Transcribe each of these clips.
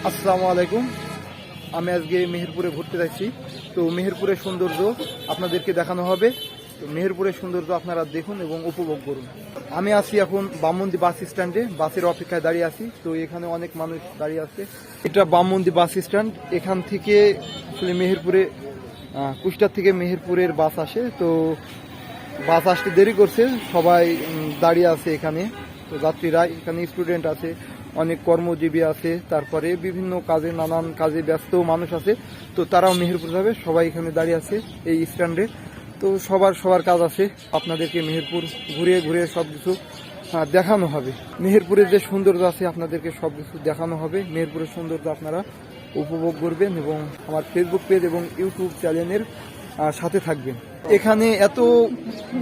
আসসালামু আলাইকুম। আমি আজকে মেহেরপুরে ঘুরতে যাচ্ছি। তো মেহেরপুরের সৌন্দর্য আপনাদেরকে দেখানো হবে। তো মেহেরপুরের সৌন্দর্য আপনারা দেখুন এবং উপভোগ করুন। আমি আছি এখন বামমন্দি বাস স্ট্যান্ডে, বাসের অপেক্ষায় দাঁড়িয়ে আছি। তো এখানে অনেক মানুষ দাঁড়িয়ে আছে। এটা বামমন্দি বাস স্ট্যান্ড। এখান থেকে আসলে মেহেরপুরে কুষ্টিয়া থেকে মেহেরপুরের বাস আসে। তো বাস আসতে দেরি করছে, সবাই দাঁড়িয়ে আছে এখানে। তো যাত্রীরা এখানে, স্টুডেন্ট আছে, অনেক কর্মজীবী আছে, তারপরে বিভিন্ন কাজে, নানান কাজে ব্যস্ত মানুষ আছে। তো তারাও মেহেরপুর যাবে, সবাই এখানে দাঁড়িয়ে আছে এই স্ট্যান্ডে। তো সবার কাজ আছে। আপনাদেরকে মেহেরপুর ঘুরিয়ে ঘুরিয়ে সব কিছু দেখানো হবে। মেহেরপুরের যে সৌন্দর্য আছে আপনাদেরকে সব কিছু দেখানো হবে। মেহেরপুরের সৌন্দর্য আপনারা উপভোগ করবেন এবং আমার ফেসবুক পেজ এবং ইউটিউব চ্যানেলের সাথে থাকবেন। এখানে এত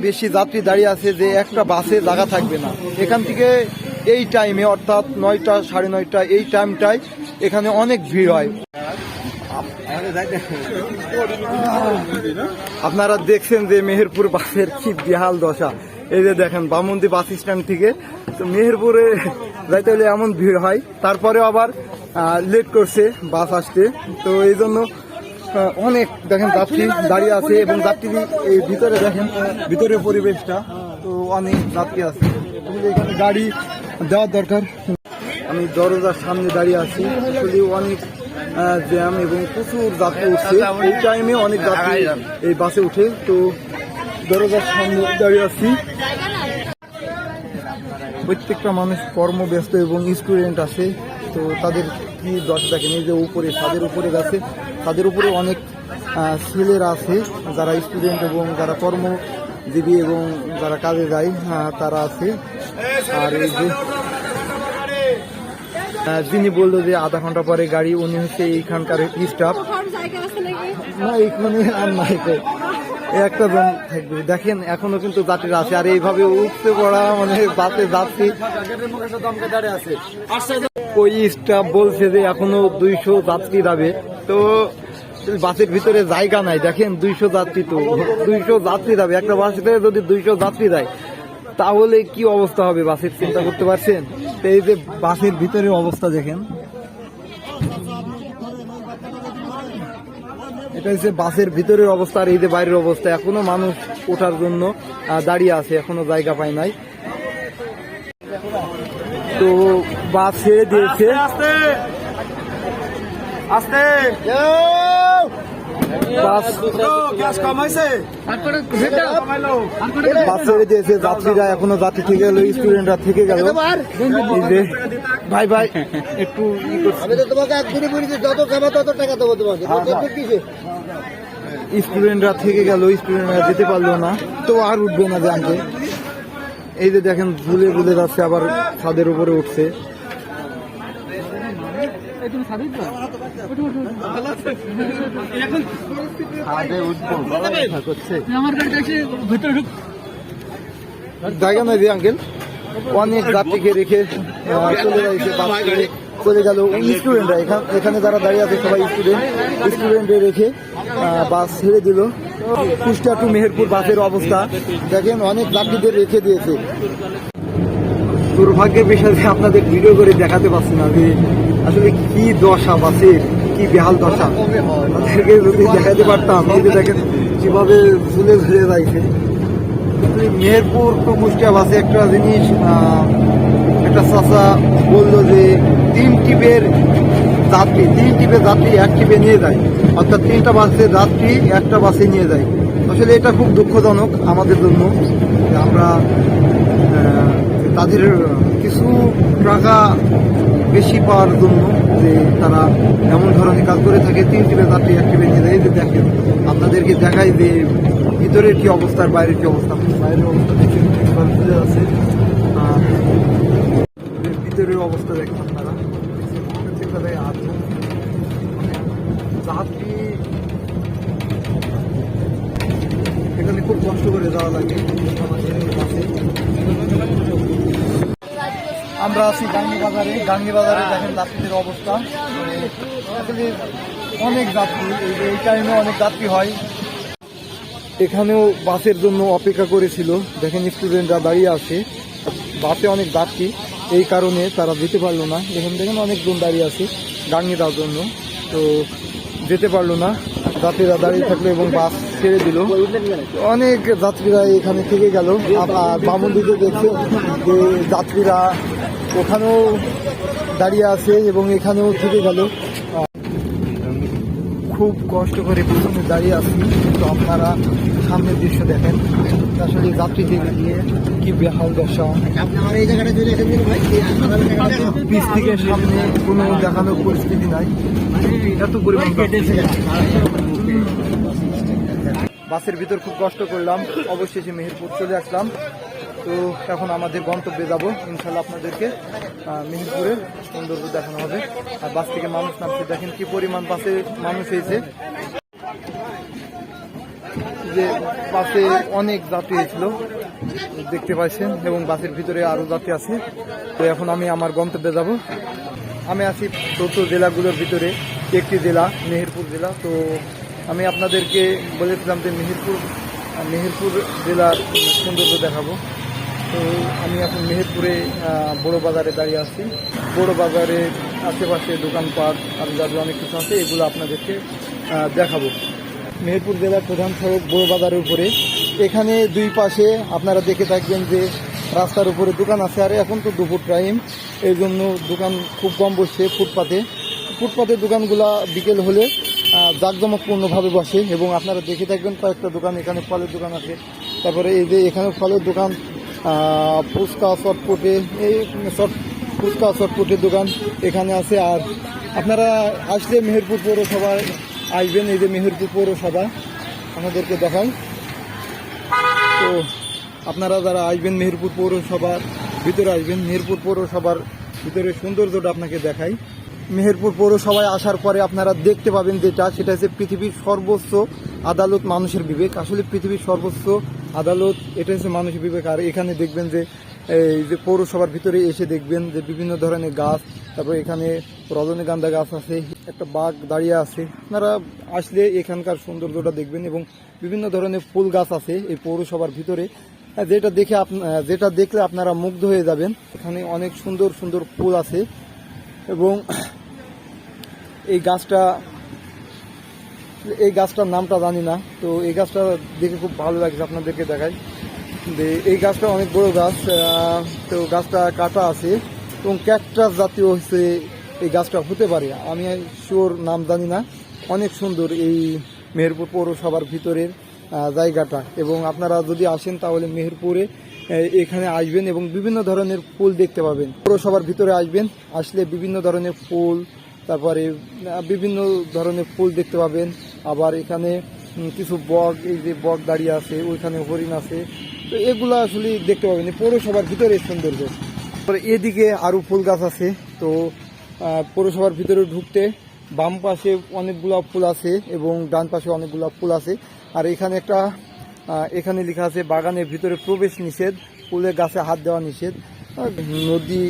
বেশি যাত্রী দাঁড়িয়ে আছে যে একটা বাসে জায়গা থাকবে না। এখান থেকে এই টাইমে, অর্থাৎ 9টা, 9:30 এই টাইমটায় এখানে অনেক ভিড় হয়। আপনারা দেখছেন যে মেহেরপুর বাসের কি বেহাল দশা। এই যে দেখেন বামমন্দি বাস স্ট্যান্ড থেকে তো মেহেরপুরে যাইতে হলে এমন ভিড় হয়। তারপরেও আবার লেট করছে বাস আসতে। তো এই জন্য অনেক দেখেন যাত্রী দাঁড়িয়ে আছে এবং যাত্রী এই ভিতরে দেখেন, ভিতরের পরিবেশটা। তো অনেক যাত্রী আছে, এখানে গাড়ি দেওয়ার দরকার। আমি দরজার সামনে দাঁড়িয়ে আছি। আসলে অনেক জ্যাম এবং প্রচুর যাত্রী উঠছে। এই টাইমে অনেক যাত্রী এই বাসে উঠে। তো দরজার সামনে দাঁড়িয়ে আছি। প্রত্যেকটা মানুষ কর্মব্যস্ত এবং স্টুডেন্ট আছে। তো তাদের কি দশা দেখেন, এই যে উপরে, ছাদের উপরে গেছে, তাদের উপরে অনেক ছেলেরা আছে যারা স্টুডেন্ট এবং যারা কর্মজীবী এবং যারা কাজে যায় তারা আছে। আর এই যে যিনি বললো যে আধা ঘন্টা পরে গাড়ি, উনি হচ্ছে এইখানকার স্টাফ। না, এইখানে আর নাই, একটা জন থাকবে। দেখেন এখনো কিন্তু যাত্রীরা আছে। আর এইভাবে উঠতে পড়া মানে বাসে যাচ্ছি, ওই স্টাফ বলছে যে এখনো 200 যাত্রী যাবে। তো বাসের ভিতরে জায়গা নাই। দেখেন 200 যাত্রী, তো 200 যাত্রী যাবে একটা বাসে। যদি 200 যাত্রী যায় তাহলে কি অবস্থা হবে বাসের, চিন্তা করতে পারছেন? তো এই যে বাসের ভিতরের অবস্থা দেখেন, এটা হচ্ছে বাসের ভিতরের অবস্থা। আর এই যে বাইরের অবস্থা, এখনো মানুষ ওঠার জন্য দাঁড়িয়ে আছে, এখনো জায়গা পায় নাই। তো বাস ছেড়ে দিয়েছে, বাস ছেড়ে দিয়েছে। যাত্রীরা এখনো যাত্রী থেকে গেল, স্টুডেন্টরা থেকে গেল। ভাই ভাই একটু স্টুডেন্টরা থেকে গেল, স্টুডেন্টরা যেতে পারলো না। তো আর উঠবে না জানতে। এই যে দেখেন ঝুলে ঝুলে যাচ্ছে, আবার ছাদের উপরে উঠছে। জায়গা নয় যে আঙ্কেল, অনেক যাত্রীকে রেখে চলে যাইছে, চলে গেল স্টুডেন্টরা। এখানে যারা দাঁড়িয়ে আছে সবাই স্টুডেন্টে রেখে বাস ছেড়ে দিল। কুষ্টিয়া টু মেহেরপুর বাসের অবস্থা দেখেন, অনেক যাত্রীদের রেখে দিয়েছে। দুর্ভাগ্যের বিষয় যে আপনাদের ভিডিও করে দেখাতে পারছি না যে আসলে কি দশা বাসের, কি বেহাল দশা। আপনাদেরকে যদি দেখাতে পারতাম, এই যে দেখেন কিভাবে ঝুলে ঝুলে যাইছে। মেহেরপুর টু কুষ্টিয়া বাসে একটা জিনিস, একটা চাচা বললো যে 3 টিপের যাত্রী এক টিপে নিয়ে যায়, অর্থাৎ 3টা বাসের যাত্রী একটা বাসে নিয়ে যায়। আসলে এটা খুব দুঃখজনক আমাদের জন্য। আমরা তাদের কিছু টাকা বেশি পাওয়ার জন্য যে তারা এমন ধরনের কাজ করে থাকে, 3 টিপের যাত্রী এক টিপে নিয়ে যায়। যে দেখেন, আপনাদেরকে দেখাই যে ভিতরের কি অবস্থা, বাইরের কি অবস্থা। বাইরের অবস্থা দেখেন বুঝে আছে, ভিতরের অবস্থা দেখেন আপনারা। যাত্রী এখানে খুব কষ্ট করে যাওয়া লাগে। আমরা আছি গাঙ্গি বাজারে দেখেন যাত্রীদের অবস্থা। আসলে অনেক যাত্রী, এই টাইমে অনেক যাত্রী হয়। এখানেও বাসের জন্য অপেক্ষা করেছিল। দেখেন স্টুডেন্টরা দাঁড়িয়ে আছে, বাসে অনেক যাত্রী, এই কারণে তারা যেতে পারলো না। দেখেন অনেকজন দাঁড়িয়ে আছে, গাঙ্গি দেওয়ার জন্য। তো যেতে পারলো না, যাত্রীরা দাঁড়িয়ে থাকলো এবং বাস ছেড়ে দিল। অনেক যাত্রীরা এখানে থেকে গেল। আর বামনদিকে দেখছে যে যাত্রীরা ওখানেও দাঁড়িয়ে আছে এবং এখানেও থেকে গেল। খুব কষ্ট করে পিছনে দাঁড়িয়ে আছি, তো আপনারা সামনের দৃশ্য দেখেন। আসলে যাত্রীদের নিয়ে কি বেহাল দশা। পিছ থেকে সামনে কোনো দেখানোর পরিস্থিতি নাই, এত পরিমাণ বাসের ভিতর খুব কষ্ট করলাম। অবশেষে মেহেরপুর চলে আসলাম। তো এখন আমাদের গন্তব্যে যাব ইনশাল্লাহ। আপনাদেরকে মেহেরপুরের সৌন্দর্য দেখানো হবে। আর বাস থেকে মানুষ নামছে, দেখেন কি পরিমাণ বাসে মানুষ হয়েছে। যে বাসে অনেক যাত্রী হয়েছিল দেখতে পাচ্ছেন, এবং বাসের ভিতরে আরো যাত্রী আছে। তো এখন আমি আমার গন্তব্যে যাব। আমি আছি 14 জেলাগুলোর ভিতরে একটি জেলা মেহেরপুর জেলা। তো আমি আপনাদেরকে বলেছিলাম যে মেহেরপুর জেলার সৌন্দর্য দেখাবো। তো আমি এখন মেহেরপুরে বড় বাজারে দাঁড়িয়ে আছি। বড় বাজারের আশেপাশে দোকানপাট আর যাদের অনেক কিছু আছে, এগুলো আপনাদেরকে দেখাবো। মেহেরপুর জেলার প্রধান সড়ক বড় বাজারের উপরে। এখানে দুই পাশে আপনারা দেখে থাকবেন যে রাস্তার উপরে দোকান আছে। আর এখন তো দুপুর টাইম, এই জন্য দোকান খুব কম বসছে ফুটপাতে দোকানগুলা বিকেল হলে জাঁকজমকপূর্ণভাবে বসে। এবং আপনারা দেখে থাকবেন কয়েকটা দোকান, এখানে ফলের দোকান আছে। তারপরে এই যে এখানে ফলের দোকান, ফুচকা চটপটের দোকান এখানে আছে। আর আপনারা আসলে মেহেরপুর পৌরসভায় আসবেন। এই যে মেহেরপুর পৌরসভা আমাদেরকে দেখাই। তো আপনারা যারা আসবেন মেহেরপুর পৌরসভার ভিতরে আসবেন, মেহেরপুর পৌরসভার ভিতরে সৌন্দর্যটা আপনাকে দেখাই। মেহেরপুর পৌরসভায় আসার পরে আপনারা দেখতে পাবেন সেটা হচ্ছে পৃথিবীর সর্বোচ্চ আদালত মানুষের বিবেক। আসলে পৃথিবীর সর্বোচ্চ আদালত এটা হচ্ছে মানুষের বিবেক। আর এখানে দেখবেন যে এই যে পৌরসভার ভিতরে এসে দেখবেন যে বিভিন্ন ধরনের গাছ, তারপর এখানে রজনীগন্ধা গাছ আছে, একটা বাঘ দাঁড়িয়ে আছে। আপনারা আসলে এখানকার সৌন্দর্যটা দেখবেন। এবং বিভিন্ন ধরনের ফুল গাছ আছে এই পৌরসভার ভিতরে, যেটা দেখলে আপনারা মুগ্ধ হয়ে যাবেন। এখানে অনেক সুন্দর সুন্দর ফুল আছে। এবং এই গাছটার নামটা জানি না। তো এই গাছটা দেখে খুব ভালো লাগছে, আপনাদেরকে দেখাই। এই গাছটা অনেক বড় গাছ। তো গাছটা কাটা আছে এবং ক্যাকটাস জাতীয় হচ্ছে এই গাছটা হতে পারে, আমি শিওর নাম জানি না। অনেক সুন্দর এই মেহেরপুর পৌরসভার ভিতরের জায়গাটা। এবং আপনারা যদি আসেন তাহলে মেহেরপুরে এখানে আসবেন এবং বিভিন্ন ধরনের ফুল দেখতে পাবেন। পৌরসভার ভিতরে আসলে বিভিন্ন ধরনের ফুল, তারপরে বিভিন্ন ধরনের ফুল দেখতে পাবেন। আবার এখানে কিছু বক, এই যে বক দাঁড়িয়ে আছে, ওইখানে হরিণ আছে। তো এগুলো আসলে দেখতে পাবেন পৌরসভার ভিতরে সৌন্দর্য। এদিকে আরো ফুল গাছ আছে। তো পৌরসভার ভিতরে ঢুকতে বাম পাশে অনেকগুলো ফুল আছে এবং ডান পাশে অনেকগুলো ফুল আছে। আর এখানে লেখা আছে বাগানের ভিতরে প্রবেশ নিষেধ, ফুলের গাছে হাত দেওয়া নিষেধ। নদী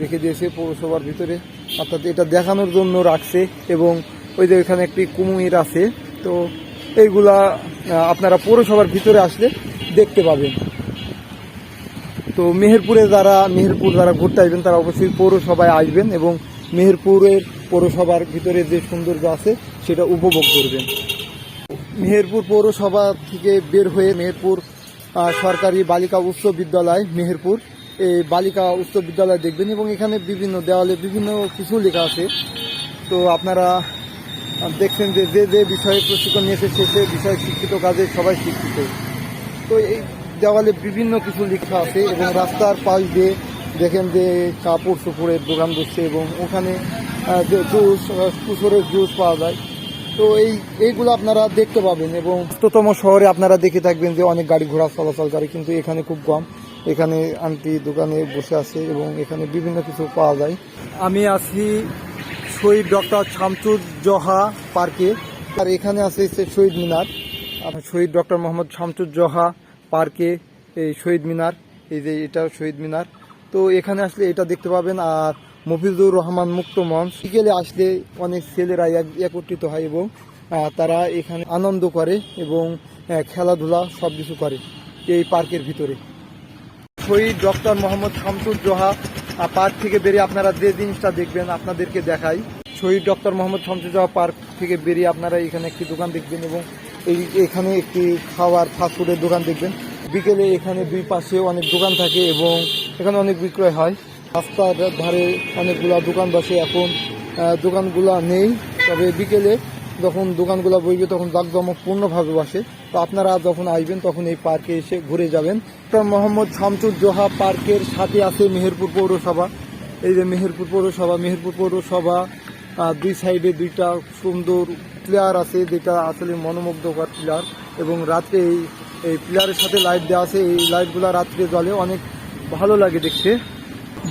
রেখে দিয়েছে পৌরসভার ভিতরে, অর্থাৎ এটা দেখানোর জন্য রাখছে। এবং ওই যে এখানে একটি কুমির আছে। তো এইগুলা আপনারা পৌরসভার ভিতরে আসলে দেখতে পাবেন। তো মেহেরপুর যারা ঘুরতে আসবেন তারা অবশ্যই পৌরসভায় আসবেন এবং মেহেরপুরের পৌরসভার ভিতরে যে সৌন্দর্য আছে সেটা উপভোগ করবেন। মেহেরপুর পৌরসভা থেকে বের হয়ে মেহেরপুর সরকারি বালিকা উচ্চ বিদ্যালয় মেহেরপুর, এই বালিকা উচ্চ বিদ্যালয় দেখবেন। এবং এখানে বিভিন্ন দেওয়ালে বিভিন্ন কিছু লেখা আছে। তো আপনারা দেখছেন যে যে বিষয়ে প্রশিক্ষণ নিয়েছে সে বিষয়ে শিক্ষিত কাজে সবাই শিক্ষিত। তো এই দেওয়ালে বিভিন্ন কিছু লেখা আছে। এবং রাস্তার পাশ দিয়ে দেখেন যে কাপড় চোপড়ের দোকান বসছে এবং ওখানে কুসরের জুস পাওয়া যায়। তো এইগুলো আপনারা দেখতে পাবেন। এবং ব্যস্ততম শহরে আপনারা দেখে থাকবেন যে অনেক গাড়ি ঘোড়া চলাচলকারী, কিন্তু এখানে খুব কম। এখানে আন্টি দোকানে বসে আছে এবং এখানে বিভিন্ন কিছু পাওয়া যায়। আমি আছি শহীদ ডক্টর শামসুজ্জোহা পার্কে। আর এখানে আছে শহীদ মিনার, শহীদ ডক্টর মোহাম্মদ শামসুজ্জোহা পার্কে এই শহীদ মিনার, এই যে এটা শহীদ মিনার। তো এখানে আসলে এটা দেখতে পাবেন। আর মফিজুর রহমান মুক্ত মঞ্চ, বিকেলে আসলে অনেক ছেলেরা একত্রিত হয় এবং তারা এখানে আনন্দ করে এবং খেলাধুলা সব কিছু করে এই পার্কের ভিতরে। শহীদ ডক্টর মোহাম্মদ শামসুজ্জোহা পার্ক থেকে বেরিয়ে আপনারা যে জিনিসটা দেখবেন আপনাদেরকে দেখাই। শহীদ ডক্টর মোহাম্মদ শামসুজ্জাহ পার্ক থেকে বেরিয়ে আপনারা এখানে একটি দোকান দেখবেন এবং এখানে একটি খাওয়ার ফাস্টফুডের দোকান দেখবেন। বিকেলে এখানে দুই পাশে অনেক দোকান থাকে এবং এখানে অনেক বিক্রয় হয়। রাস্তার ধারে অনেকগুলা দোকান বসে, এখন দোকানগুলা নেই, তবে বিকেলে যখন দোকানগুলো বসবে তখন জাঁকজমকপূর্ণভাবে বসে। তো আপনারা যখন আসবেন তখন এই পার্কে এসে ঘুরে যাবেন। ডক্টর মোহাম্মদ শামসুজ্জাহ পার্কের সাথে আছে মেহেরপুর পৌরসভা। এই যে মেহেরপুর পৌরসভা দুই সাইডে দুইটা সুন্দর প্লেয়ার আছে, যেটা আসলে মনোমুগ্ধকর প্লেয়ার, এবং রাত্রে এই প্লেয়ারের সাথে লাইট দেওয়া আছে। এই লাইটগুলো রাত্রে জ্বলে, অনেক ভালো লাগে দেখতে।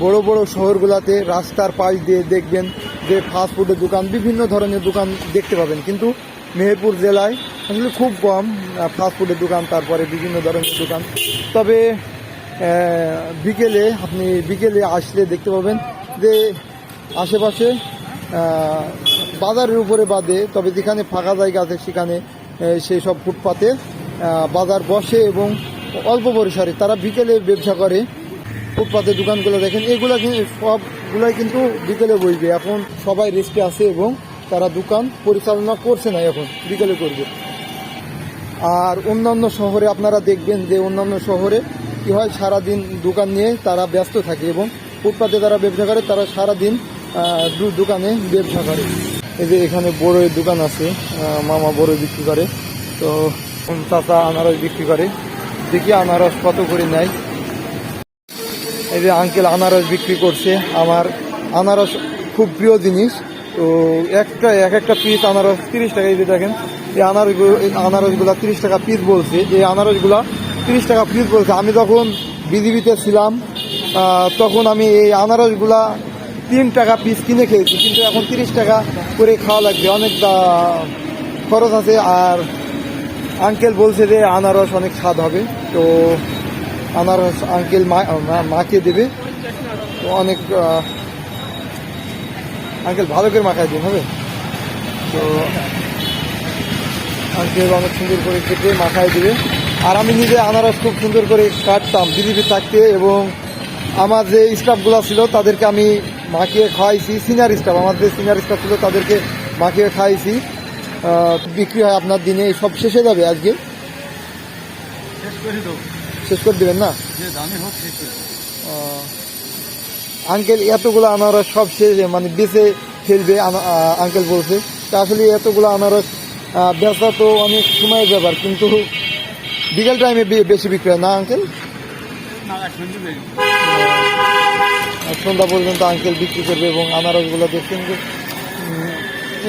বড় বড় শহরগুলোতে রাস্তার পাশ দিয়ে দেখবেন যে ফাস্টফুডের দোকান, বিভিন্ন ধরনের দোকান দেখতে পাবেন, কিন্তু মেহেরপুর জেলায় আসলে খুব কম ফাস্টফুডের দোকান, তারপরে বিভিন্ন ধরনের দোকান। তবে বিকেলে আসলে দেখতে পাবেন যে আশেপাশে বাজারের উপরে বাদে, তবে যেখানে ফাঁকা জায়গা আছে সেখানে সেই সব ফুটপাতে বাজার বসে এবং অল্প পরিসরে তারা বিকেলে ব্যবসা করে। ফুটপাতের দোকানগুলো দেখেন, এগুলো সবগুলাই কিন্তু বিকেলে বসবে। এখন সবাই রেস্টে আছে এবং তারা দোকান পরিচালনা করছে না, এখন বিকেলে করবে। আর অন্যান্য শহরে আপনারা দেখবেন যে অন্যান্য শহরে কি হয়, সারাদিন দোকান নিয়ে তারা ব্যস্ত থাকে এবং ফুটপাতে যারা ব্যবসা করে তারা সারাদিন দোকানে ব্যবসা করে। এই যে এখানে বড়ই দোকান আছে, মামা বড়ই বিক্রি করে, তো চাচা আনারস বিক্রি করে। দেখি আনারস কত করে নেয়। এই যে আঙ্কেল আনারস বিক্রি করছে। আমার আনারস খুব প্রিয় জিনিস, তো এক একটা পিস আনারস 30 টাকা। এই যে দেখেন এই আনারসগুলা 30 টাকা পিস বলছে, এই আনারসগুলা 30 টাকা পিস বলছে। আমি যখন বিজিবিতে ছিলাম তখন আমি এই আনারসগুলা 3 টাকা পিস কিনে খেয়েছি, কিন্তু এখন 30 টাকা করে খাওয়া লাগবে, অনেক খরচ আছে। আর আঙ্কেল বলছে যে আনারস অনেক স্বাদ হবে, তো আনারস আঙ্কেল মাকে দেবে, তো অনেক আঙ্কেল ভালো করে মাখায় দিন হবে। তো আঙ্কেল অনেক সুন্দর করে কেটে মাখায় দেবে। আর আমি নিজে আনারস খুব সুন্দর করে কাটতাম বিজিবি থাকতে, এবং আমার যে স্টাফগুলো ছিল তাদেরকে আমি মাখিয়ে খাওয়াইছি। সিনিয়র স্টাফ, আমার যে সিনিয়র স্টাফ ছিল তাদেরকে মাখিয়ে খাওয়াইছি। বিক্রি হয় আপনার দিনে সব শেষে যাবে আজকে? শেষ করে দেবেন না? আঙ্কেল এতগুলো আনারস সব শেষ মানে বেঁচে ফেলবে আঙ্কেল বলছে। তা আসলে এতগুলো আনারস বেচা তো অনেক সময়ের ব্যাপার, কিন্তু বিকেল টাইমে বেশি বিক্রি হয় না আঙ্কেল? সন্ধ্যা পর্যন্ত আঙ্কেল বিক্রি করবে। এবং আনারসগুলো দেখছেন যে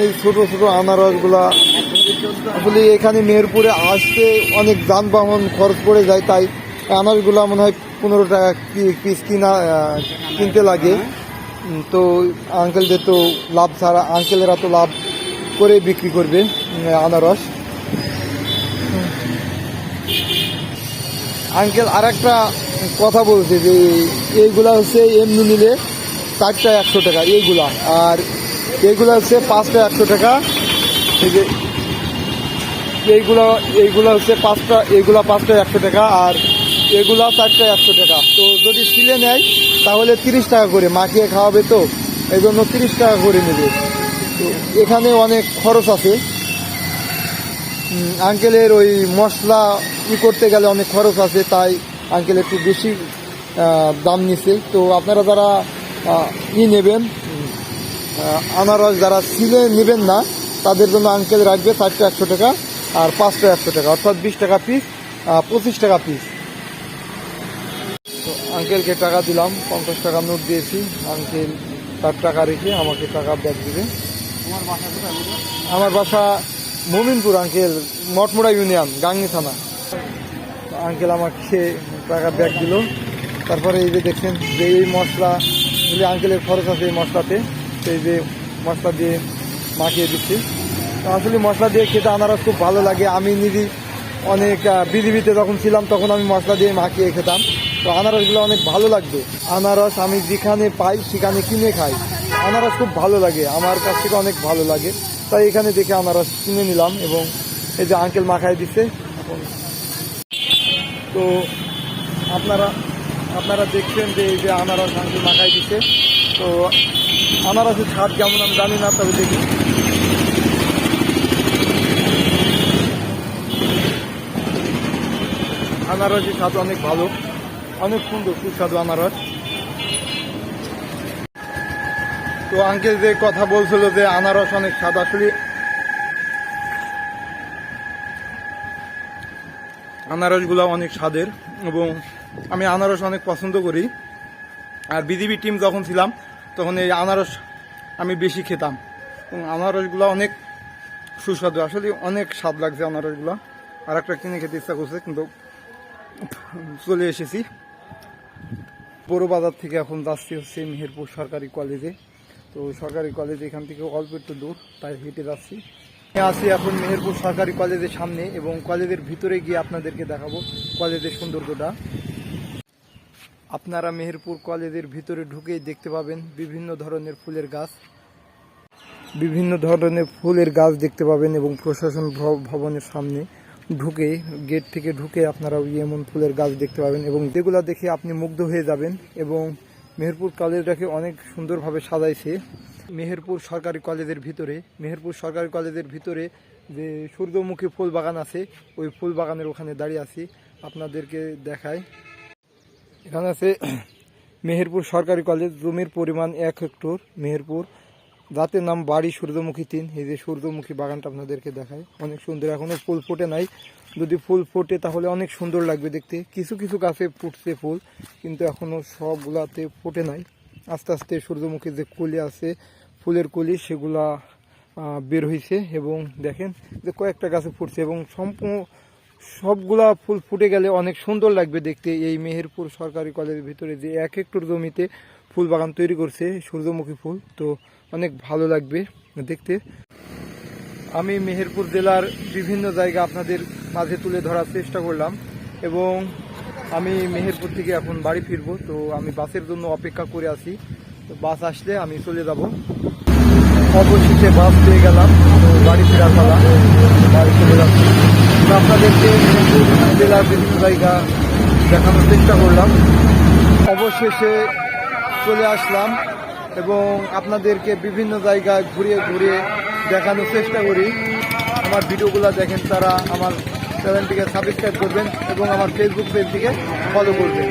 এই ছোট ছোট আনারসগুলা, আসলে এখানে মেহেরপুরে আসতে অনেক যানবাহন খরচ পড়ে যায়, তাই আনারসগুলা মনে হয় 15 টাকা পিস কিনতে লাগে। তো আঙ্কেলদের তো লাভ ছাড়া, আঙ্কেলেরা তো লাভ করে বিক্রি করবে আনারস। আঙ্কেল আর একটা কথা বলছে যে এইগুলা হচ্ছে এমনি নিলে 4টা 100 টাকা এইগুলা, আর এইগুলা হচ্ছে 5টা 100 টাকা। এই যে এইগুলা হচ্ছে 5টা 100 টাকা, আর এগুলা 4টা 100 টাকা। তো যদি ছিলে নেয় তাহলে 30 টাকা করে, মাখিয়ে খাওয়াবে তো এই জন্য 30 টাকা করে নেবে। তো এখানে অনেক খরচ আছে। আঙ্কেলের ওই মশলা করতে গেলে অনেক খরচ আছে, তাই আঙ্কেল একটু বেশি দাম নিচ্ছে। তো আপনারা যারা নেবেন আনারস, যারা সিলে নেবেন না তাদের জন্য আঙ্কেল রাখবে 4টা 100 টাকা আর 5টা 100 টাকা, অর্থাৎ 20 টাকা পিস, 25 টাকা পিস। তো আঙ্কেলকে টাকা দিলাম, 50 টাকা নোট দিয়েছি। আঙ্কেল তার টাকা রেখে আমাকে টাকা ব্যাগ দিবে। আমার বাসা মোমিনপুর আঙ্কেল, মঠমোড়া ইউনিয়ন, গাংনী থানা। আঙ্কেল আমাকে টাকা ব্যাগ দিল। তারপরে এই যে দেখছেন যে এই মশলা, আঙ্কেলের খরচ আছে এই মশলাতে, সেই যে মশলা দিয়ে মাখিয়ে দিচ্ছি। তো আসলে মশলা দিয়ে খেতে আনারস খুব ভালো লাগে। আমি নিজে অনেক বিজিবিতে যখন ছিলাম তখন আমি মশলা দিয়ে মাখিয়ে খেতাম, তো আনারসগুলো অনেক ভালো লাগতো। আনারস আমি যেখানে পাই সেখানে কিনে খাই, আনারস খুব ভালো লাগে, আমার কাছ থেকে অনেক ভালো লাগে, তাই এখানে দেখে আনারস কিনে নিলাম। এবং এই যে আঙ্কেল মাখায় দিচ্ছে এখন। তো আপনারা দেখছেন যে এই যে আনারস আঙ্কেল মাখায় দিচ্ছে। তো আনারসের স্বাদ যেমন আমি জানি না, তবে দেখি। আনারসের স্বাদ অনেক ভালো, অনেক সুন্দর সুস্বাদু আনারস। তো আঙ্কেল যে কথা বলছিল যে আনারস অনেক স্বাদ, আসলে আনারসগুলো অনেক স্বাদের এবং আমি আনারস অনেক পছন্দ করি। আর বিজিবি টিম যখন ছিলাম তখন এই আনারস আমি বেশি খেতাম এবং আনারসগুলো অনেক সুস্বাদু, আসলে অনেক স্বাদ লাগছে আনারসগুলো। আর একটা কিনে খেতে ইচ্ছা করছে, কিন্তু চলে এসেছি বড় বাজার থেকে। এখন যাচ্ছি হচ্ছে মেহেরপুর সরকারি কলেজে। তো সরকারি কলেজ এখান থেকে অল্প একটু দূর, তাই হেঁটে যাচ্ছি। আছি এখন মেহেরপুর সরকারি কলেজের সামনে এবং কলেজের ভিতরে গিয়ে আপনাদেরকে দেখাবো কলেজের সৌন্দর্যটা। আপনারা মেহেরপুর কলেজের ভিতরে ঢুকেই দেখতে পাবেন বিভিন্ন ধরনের ফুলের গাছ, দেখতে পাবেন এবং প্রশাসন ভবনের সামনে ঢুকে, গেট থেকে ঢুকে আপনারা এমন ফুলের গাছ দেখতে পাবেন এবং যেগুলো দেখে আপনি মুগ্ধ হয়ে যাবেন। এবং মেহেরপুর কলেজটাকে অনেক সুন্দরভাবে সাজাইছে। মেহেরপুর সরকারি কলেজের ভিতরে যে সূর্যমুখী ফুল বাগান আছে, ওই ফুল বাগানের ওখানে দাঁড়িয়ে আছি, আপনাদেরকে দেখাই। এখানে আছে মেহেরপুর সরকারি কলেজ, জমির পরিমাণ 1 হেক্টর, মেহেরপুর, জাতের নাম বাড়ি সূর্যমুখী 3। এই যে সূর্যমুখী বাগানটা আপনাদেরকে দেখায়, অনেক সুন্দর। এখনো ফুল ফোটে নাই, যদি ফুল ফোটে তাহলে অনেক সুন্দর লাগবে দেখতে। কিছু কিছু গাছে ফুটছে ফুল, কিন্তু এখনো সবগুলাতে ফোটে নাই। আস্তে আস্তে সূর্যমুখীর যে কলি আছে, ফুলের কলি, সেগুলা বের হয়েছে এবং দেখেন যে কয়েকটা গাছে ফুটছে এবং সম্পূর্ণ সবগুলা ফুল ফুটে গেলে অনেক সুন্দর লাগবে দেখতে। এই মেহেরপুর সরকারি কলেজের ভিতরে যে 1 হেক্টর জমিতে ফুল বাগান তৈরি করছে সূর্যমুখী ফুল, তো অনেক ভালো লাগবে দেখতে। আমি মেহেরপুর জেলার বিভিন্ন জায়গা আপনাদের মাঝে তুলে ধরার চেষ্টা করলাম এবং আমি মেহেরপুর থেকে এখন বাড়ি ফিরবো। তো আমি বাসের জন্য অপেক্ষা করে আছি, তো বাস আসলে আমি চলে যাব। অবশেষে বাস পেয়ে গেলাম, তো বাড়ি ফেরার পালা, বাড়ি চলে যাচ্ছি। তো আপনাদেরকে মেহেরপুর জেলার বিভিন্ন জায়গা দেখানোর চেষ্টা করলাম। অবশেষে চলে আসলাম এবং আপনাদেরকে বিভিন্ন জায়গায় ঘুরিয়ে ঘুরিয়ে দেখানোর চেষ্টা করি। আমার ভিডিওগুলো দেখেন তারা আমার চ্যানেলটিকে সাবস্ক্রাইব করবেন এবং আমার ফেসবুক পেজটিকে ফলো করবেন।